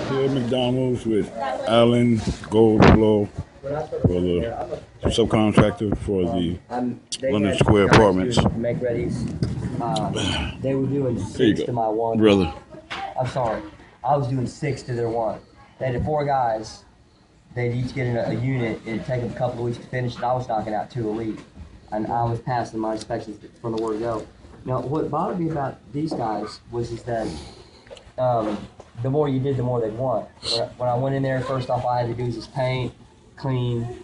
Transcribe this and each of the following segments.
here at McDonald's with Alan Goldblow for the subcontractor for the They London had Square guys Apartments. doing make readies. They were doing Here you six to my go, one. brother. I'm sorry. I was doing six to their one. They had four guys. They'd each get in a unit. It'd take them a couple of weeks to finish, and I was knocking out two a week. And I was passing my inspections from the word go. Now, what bothered me about these guys was that the more you did, the more they'd want. When I went in there, first off, all I had to do was just paint, clean,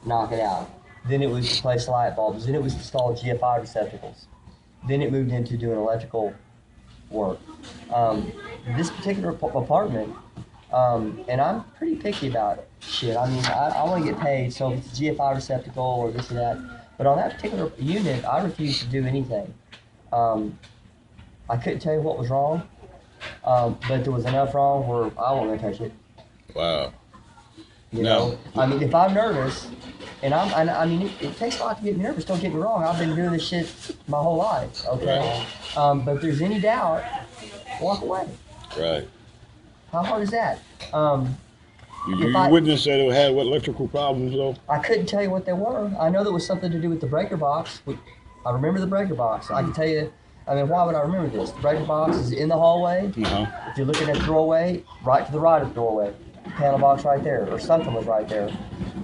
knock it out. Then it was replace light bulbs. Then it was install GFI receptacles. Then it moved into doing electrical work. This particular apartment, and I'm pretty picky about shit. I mean, I want to get paid, so if it's a GFI receptacle or this or that. But on that particular unit, I refused to do anything. I couldn't tell you what was wrong, but there was enough wrong where I wasn't gonna touch it. Wow. You know, I mean, if I'm nervous, and I mean, it takes a lot to get nervous. Don't get me wrong. I've been doing this shit my whole life. Okay, but if there's any doubt, walk away. Right. How hard is that? You witnessed that it had what electrical problems though? I couldn't tell you what they were. I know there was something to do with the breaker box. I remember the breaker box. I can tell you. I mean, why would I remember this? The breaker box is in the hallway. If you're looking at the doorway, right to the right of the doorway, the panel box right there, or something was right there.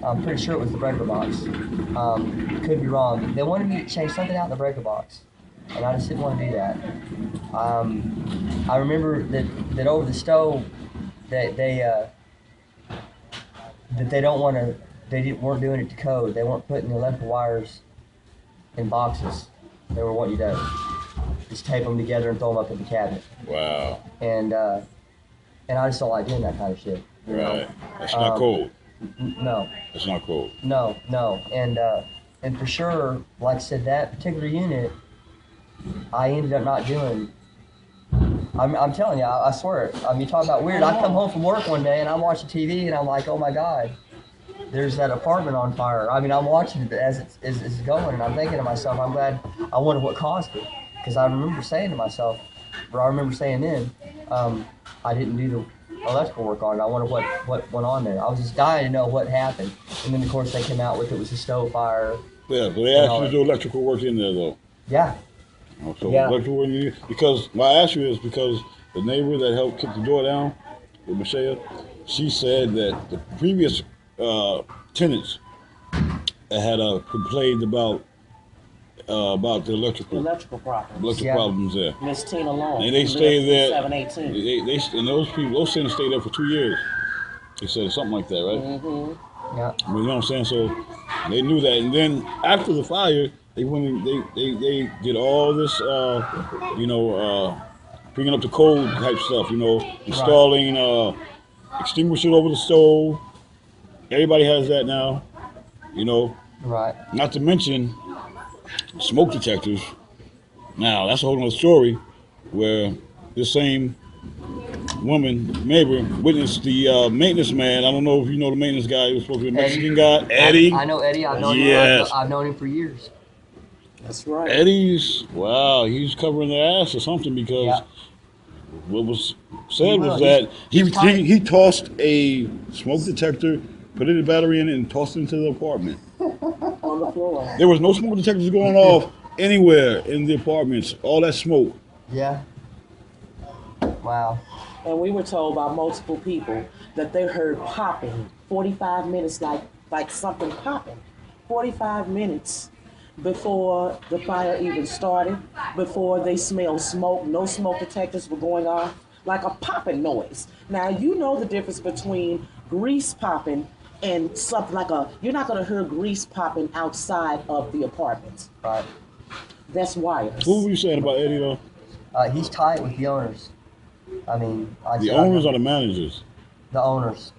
I'm pretty sure it was the breaker box. Could be wrong. They wanted me to change something out in the breaker box, and I just didn't want to do that. I remember that over the stove, that they don't want to. Weren't doing it to code. They weren't putting the electrical wires in boxes. They were wanting you to just tape them together and throw them up in the cabinet. Wow. And I just don't like doing that kind of shit. You know? That's not cold. No. That's not cold. No. And for sure, like I said, that particular unit, I ended up not doing. I'm telling you, I swear. I mean, you talk about weird. I come home from work one day and I'm watching TV and I'm like, oh my God, there's that apartment on fire. I mean, I'm watching it as it's going and I'm thinking to myself, I'm glad. I wonder what caused it. Because I remember saying to myself, or I remember saying then, I didn't do the electrical work on it. I wonder what went on there. I was just dying to know what happened. And then, of course, they came out with it was a stove fire. Yeah, so they asked you to do electrical work in there, though. Yeah. So electrical work, because why I asked you is because the neighbor that helped kick the door down, with Michelle, she said that the previous tenants had complained about the electrical problems there. Miss Tina Long. And they stayed there. 718. They and those tenants stayed there for 2 years. They said something like that, right? Mm-hmm. Yeah. But you know what I'm saying? So they knew that, and then after the fire, they went and they did all this, bringing up the code type stuff, installing extinguishers over the stove. Everybody has that now, Right. Not to mention smoke detectors. Now, that's a whole other story where this same woman, neighbor, witnessed the maintenance man. I don't know if you know the maintenance guy. He was supposed to be a Mexican guy. Eddie. I know Eddie. I've known him. I've known him for years. That's right. Eddie's, he's covering their ass or something because what was said was that he tossed a smoke detector, put a battery in it, and tossed it into the apartment. On the floor. There was no smoke detectors going off anywhere in the apartments. All that smoke. Yeah. Wow. And we were told by multiple people that they heard popping 45 minutes, like something popping. 45 minutes before the fire even started, before they smelled smoke. No smoke detectors were going off, like a popping noise. Now, you know the difference between grease popping and something like you're not going to hear grease popping outside of the apartment. Right. That's wires. What were you saying about Eddie, though? He's tight with the owners. I mean, the owners or the managers? The owners.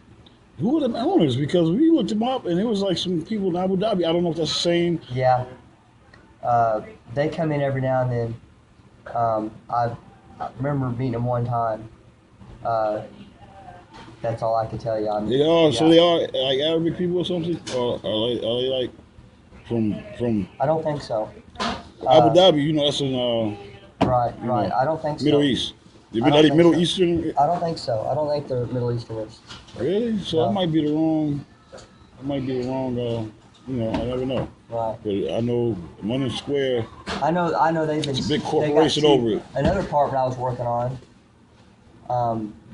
Who are the owners? Because we looked them up, and it was like some people in Abu Dhabi. I don't know if that's the same. Yeah. They come in every now and then. I remember meeting them one time. That's all I can tell you. They are. Yeah. So they are like Arabic people or something, or are they like from? I don't think so. Abu Dhabi, that's in right. I don't think Middle so. East. You're I don't not think Middle so. Eastern? I don't think so. I don't think they're Middle Easterners. Really? So No. I might be the wrong. I might be the wrong. I never know. Right. But I know London Square. I know they've been. It's a big they got corporation sued. over it. Another apartment I was working on,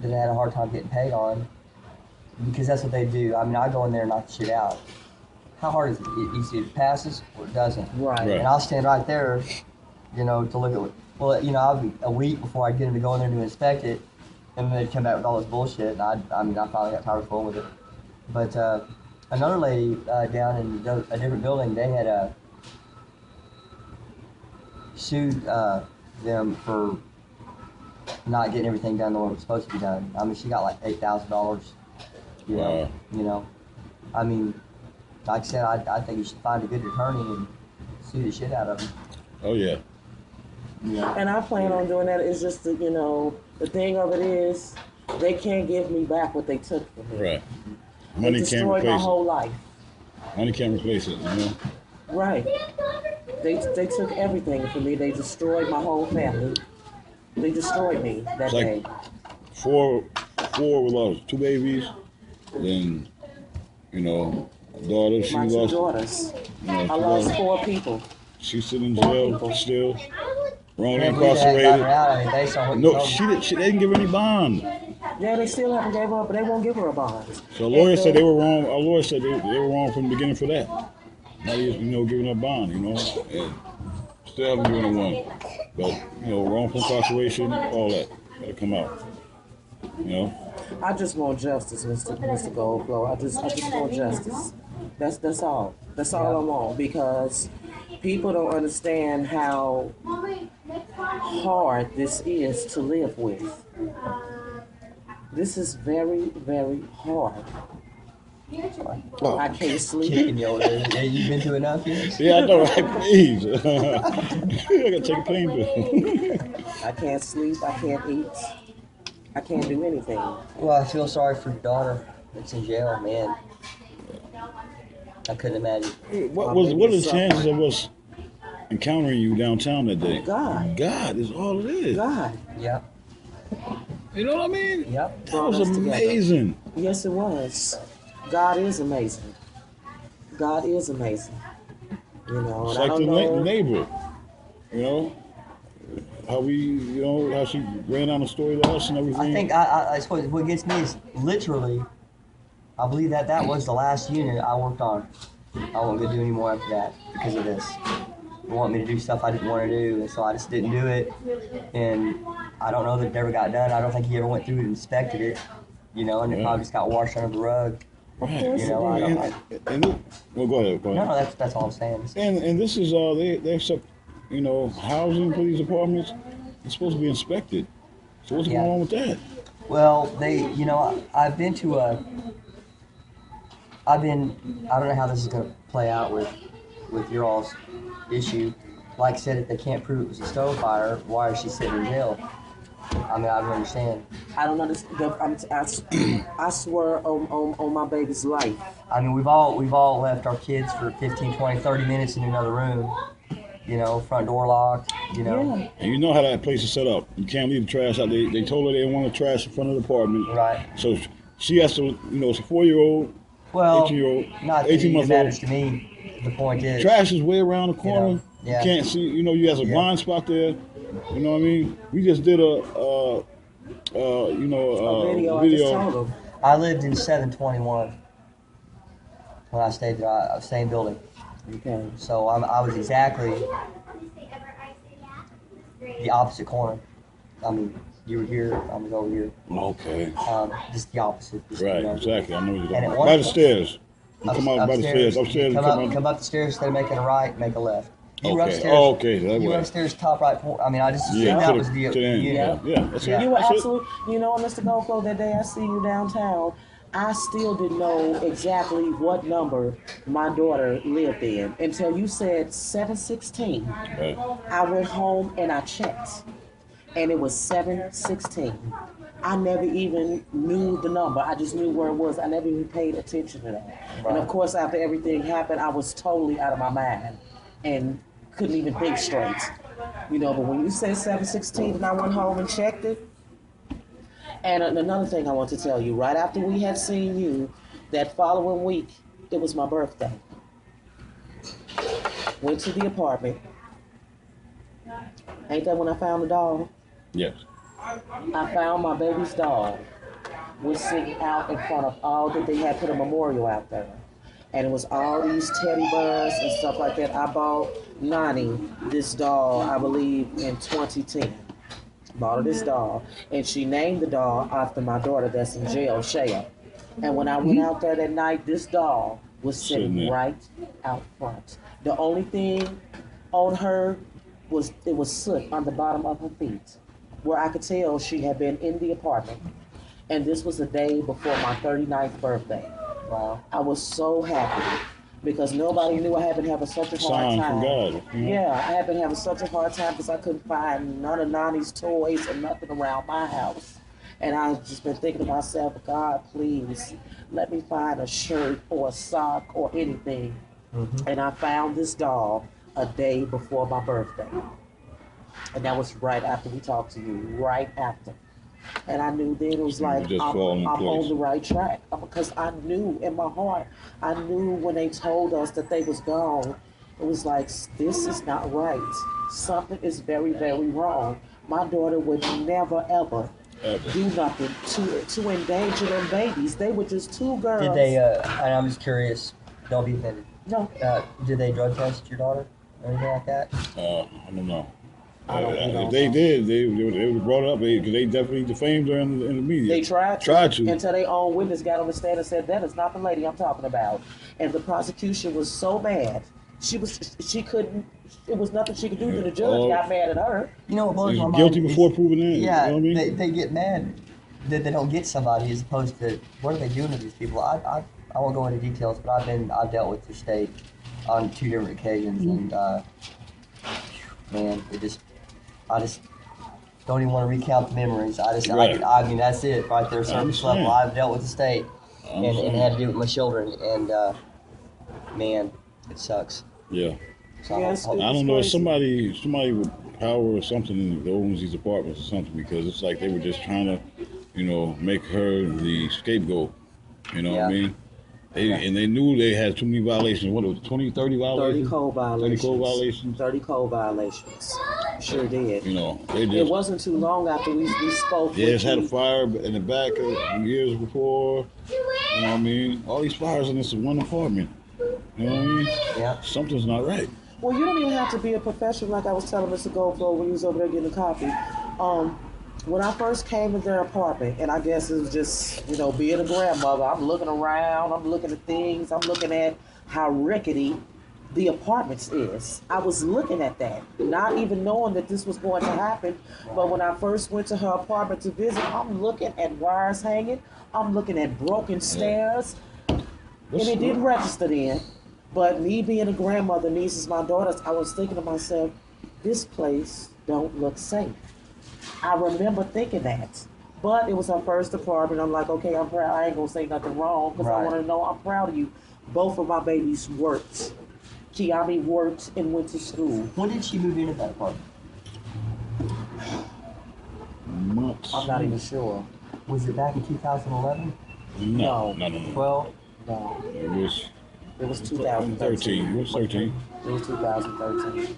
that I had a hard time getting paid on, because that's what they do. I mean, I go in there and knock the shit out. How hard is it? It passes or it doesn't. Right. And I'll stand right there, to look at it. Well, I'll be a week before I get them to go in there to inspect it, and then they'd come back with all this bullshit. And I finally got tired of fooling with it. But another lady down in a different building, they had sued them for not getting everything done the way it was supposed to be done. I mean, she got like $8,000. Wow. I mean, like I said, I think you should find a good attorney and sue the shit out of them. Oh yeah. And I plan on doing that. It's just that, the thing of it is, they can't give me back what they took from me. Right. They Money can't destroyed my replace whole life. it. Money can't replace it. Right. They took everything from me. They destroyed my whole family. They destroyed me that It's like day. four we lost 2 babies. Then, a daughter. She My 2 lost. daughters. You know, I she lost lost. 4 people. She's sitting in 4 jail people. still. Wrongly Can't believe they hadn't gotten her incarcerated. out. I mean, based on what you No, told me. they didn't give her any bond. Yeah, they still haven't gave up, but they won't give her a bond. So lawyers said they were wrong. Our lawyer said they were wrong from the beginning for that. Not even, giving her a bond, and still haven't given her one. But, wrongful incarceration, all that, gotta come out. I just want justice, Mr. Goldflow. I just want justice. That's all. That's all I want, because people don't understand how hard this is to live with. This is very, very hard. I can't sleep. Kicking you over there. Yeah, you've been to enough yet? Yeah, I know, right? Please. I gotta take a pain pill. I can't sleep. I can't eat. I can't do anything. Well, I feel sorry for your daughter that's in jail, man. I couldn't imagine. What are the chances of us encountering you downtown that day? God. God is all it is. God. Yep. You know what I mean? Yep. That was Brought us together. amazing. Yes, it was. God is amazing. God is amazing. It's and I like don't the know. neighbor. How how she ran down the story to us and everything. I think I suppose what gets me is literally, I believe that was the last unit I worked on. I wasn't gonna do any more after that because of this. They want me to do stuff I didn't want to do, and so I just didn't do it. And I don't know that it ever got done. I don't think he ever went through and inspected it, and it probably just got washed under the rug. Right. course You know, I don't. Well, go ahead. No, that's all I'm saying. And this is they accept, housing for these apartments. It's supposed to be inspected. So what's Yeah. going on with that? Well, I've been to I don't know how this is going to play out with your all's issue. Like I said, if they can't prove it was a stove fire, why is she sitting in jail? I mean, I don't understand. I don't understand. I swear on my baby's life. I mean, we've all left our kids for 15, 20, 30 minutes in another room. Front door locked, Yeah. And you know how that place is set up. You can't leave the trash out. They told her they didn't want the trash in front of the apartment. Right. So she has to, it's a 4-year-old, Well, 18-year-old, not 18 that months it matters old. to me. The point is, Trash is way around the corner. Yeah. You can't see. You have a Yeah. blind spot there. You know what I mean? We just did a Video. I just told them. I lived in 721 when I stayed there. Same building. Okay. So I was exactly the opposite corner. I mean, you were here, I was over here. Okay. Just the opposite. Just, Right. Exactly. I know you're And talking at about. one By the point- stairs. You come out by the stairs. Upstairs. Come up the stairs, instead of making a right, make a left. You were Okay. upstairs. Oh, okay. That You were way. upstairs, top right. I mean, I just assumed Yeah. that To was the the end. unit. Yeah. That's Yeah. it. You were That's it. absolutely. You know what, Mr. Goldflow? That day I see you downtown, I still didn't know exactly what number my daughter lived in until you said 716. Right. I went home and I checked, and it was 716. I never even knew the number. I just knew where it was. I never even paid attention to that. And of course, after everything happened, I was totally out of my mind and couldn't even think straight. But when you said 716 and I went home and checked it, And another thing I want to tell you, right after we had seen you, that following week, it was my birthday. Went to the apartment. Ain't that when I found the dog? Yes. I found my baby's dog was sitting out in front of all that they had put a memorial out there. And it was all these teddy bears and stuff like that. I bought Lonnie this doll, I believe, in 2010. Bought her this doll. And she named the doll after my daughter that's in jail, Shaya. And when I went out there that night, this doll was sitting right out front. The only thing on her was it was soot on the bottom of her feet, where I could tell she had been in the apartment. And this was the day before my 39th birthday. Wow. I was so happy because nobody knew I had been having such a hard Sign time. from God. Yeah, I had been having such a hard time because I couldn't find none of Nani's toys or nothing around my house. And I've just been thinking to myself, God, please let me find a shirt or a sock or anything. Mm-hmm. And I found this doll a day before my birthday. And that was right after we talked to you, right after. And I knew then it was like, I'm on the right track. Because I knew in my heart, I knew when they told us that they was gone, it was like, this is not right. Something is very, very wrong. My daughter would never, ever do nothing to endanger them babies. They were just two girls. Did they, and I'm just curious, don't be offended. No. Did they drug test your daughter or anything like that? I don't know. If they did, they would brought it up because they definitely defamed her in the media. They tried to until their own witness got on the stand and said that is not the lady I'm talking about. And the prosecution was so bad, she couldn't. It was nothing she could do. To the judge got mad at her. You know what blows my mind? Guilty before proven innocent. Yeah, you know what I mean? they get mad that they don't get somebody as opposed to what are they doing to these people? I won't go into details, but I've dealt with the state on 2 different occasions, and man, I just don't even want to recount the memories. I mean, that's it right there. Surface level. I've dealt with the state and had to do it with my children, and man, it sucks. Yeah. So yes, I don't know if somebody with power or something that owns these apartments or something, because it's like they were just trying to, make her the scapegoat. You know what I mean? And they knew they had too many violations. What, it was 20, 30 violations? 30 code violations. 30 code violations? 30 code violations. Sure did. It wasn't too long after we spoke. Yeah, it's had a fire in the back years before. You know what I mean? All these fires in this one apartment. You know what I mean? Yeah. Something's not right. Well, you don't even have to be a professional, like I was telling Mr. Goldflow when he was over there getting a coffee. When I first came to their apartment, and I guess it was just, being a grandmother, I'm looking around, I'm looking at things, I'm looking at how rickety the apartments is. I was looking at that, not even knowing that this was going to happen. But when I first went to her apartment to visit, I'm looking at wires hanging, I'm looking at broken stairs, and it didn't register then. But me being a grandmother, nieces, my daughters, I was thinking to myself, this place don't look safe. I remember thinking that. But it was her first apartment. I'm like, okay, I'm proud. I ain't going to say nothing wrong because I want to know I'm proud of you. Both of my babies worked. Kiami worked and went to school. When did she move into that apartment? Months. I'm not even sure. Was it back in 2011? No. 12? No. It was 2013. It was 13. It was 2013.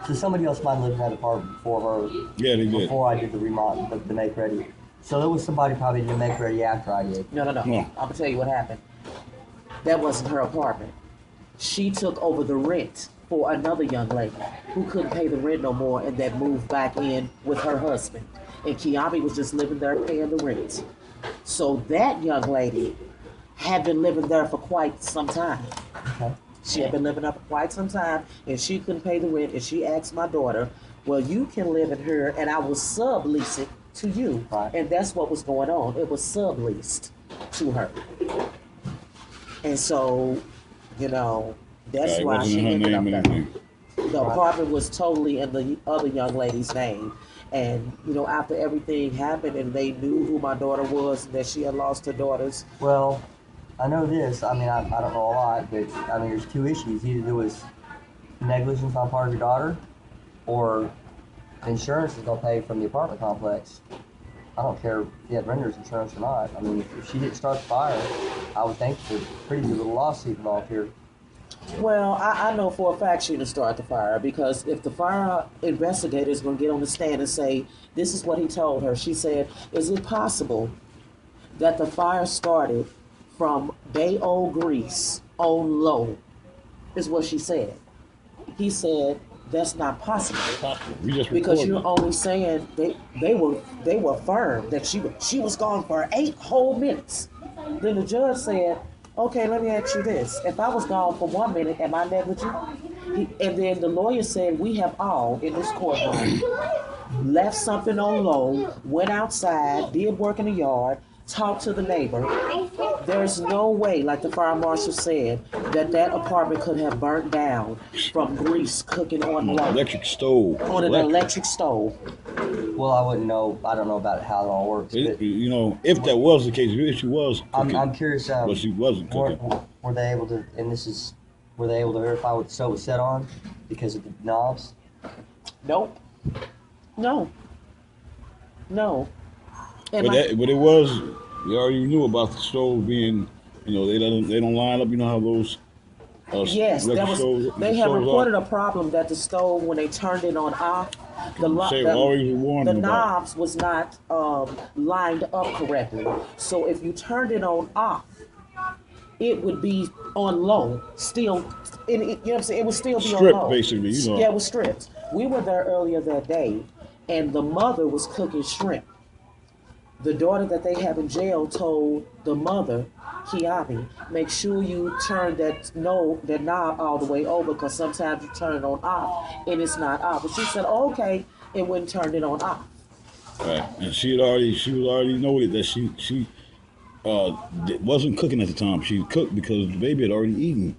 So somebody else might have lived in that apartment before her. Yeah, they did. Before I did the remodel, the make ready. So there was somebody probably did make ready after I did. No. I'm gonna tell you what happened. That wasn't her apartment. She took over the rent for another young lady who couldn't pay the rent no more, and that moved back in with her husband. And Kiami was just living there paying the rent. So that young lady had been living there for quite some time. Okay. She had been living there for quite some time, and she couldn't pay the rent, and she asked my daughter, well, you can live in here, and I will sublease it to you. Right. And that's what was going on. It was subleased to her. And so, that's why she ended up there. The apartment was totally in the other young lady's name. And, after everything happened and they knew who my daughter was and that she had lost her daughters. Well, I know this. I mean, I don't know a lot, but, there's two issues. Either there was negligence on part of your daughter or insurance is going to pay from the apartment complex. I don't care if he had renter's insurance or not. I mean, if she didn't start the fire, I would think there's a pretty good little lawsuit involved here. Well, I know for a fact she didn't start the fire, because if the fire investigator is going to get on the stand and say, this is what he told her, she said, is it possible that the fire started from day old grease on low, is what she said. He said, that's not possible. We just Because recorded you're it. only saying they were firm that she was gone for 8 whole minutes. Then the judge said, okay, let me ask you this. If I was gone for 1 minute, am I negligent? And then the lawyer said, we have all in this courtroom left something on low, went outside, did work in the yard, talked to the neighbor. There's no way, like the fire marshal said, that apartment could have burnt down from grease cooking on low. Electric stove. On an electric stove. Well, I wouldn't know. I don't know about how it all works. But You know, if that was the case, if she was cooking, I'm curious. but she wasn't cooking. Were they able to? And were they able to verify what the stove was set on because of the knobs? Nope. No. But it was. They already knew about the stove being. You know, they don't line up. You know how those. Yes, electric that was. stoves- They the have stoves reported are. a problem that the stove, when they turned it on off, Say always warned the them about. knobs was not lined up correctly. So if you turned it on off, it would be on low, still. You know what I'm saying? It would still be Stripped, on low. basically, you know. Yeah, it was stripped. We were there earlier that day, and the mother was cooking shrimp. The daughter that they have in jail told the mother, Kiami, make sure you turn that knob all the way over, because sometimes you turn it on off and it's not off. But she said, okay, and wouldn't turn it on off. Right, and she was already noted that she wasn't cooking at the time. She cooked because the baby had already eaten.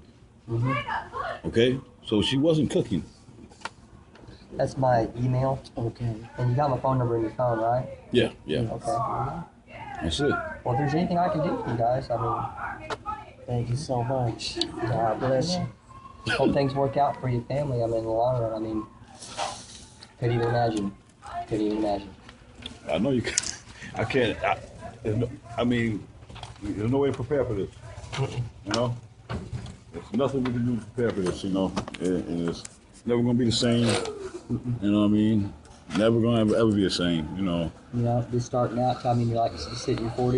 Mm-hmm. Okay, so she wasn't cooking. That's my email. Okay. And you got my phone number in your phone, right? Yeah. Okay. That's it. Well, if there's anything I can do for you guys, I mean, Thank you so much. God bless you. just hope things work out for your family. I mean, in the long run, I mean, couldn't even imagine. I know you. I can't. I mean, there's no way to prepare for this. You know, there's nothing we can do to prepare for this. You know, and it's never gonna be the same. You know what I mean? Never gonna ever be the same. You know. You know, just starting out, I mean, you're like sitting in your 40s.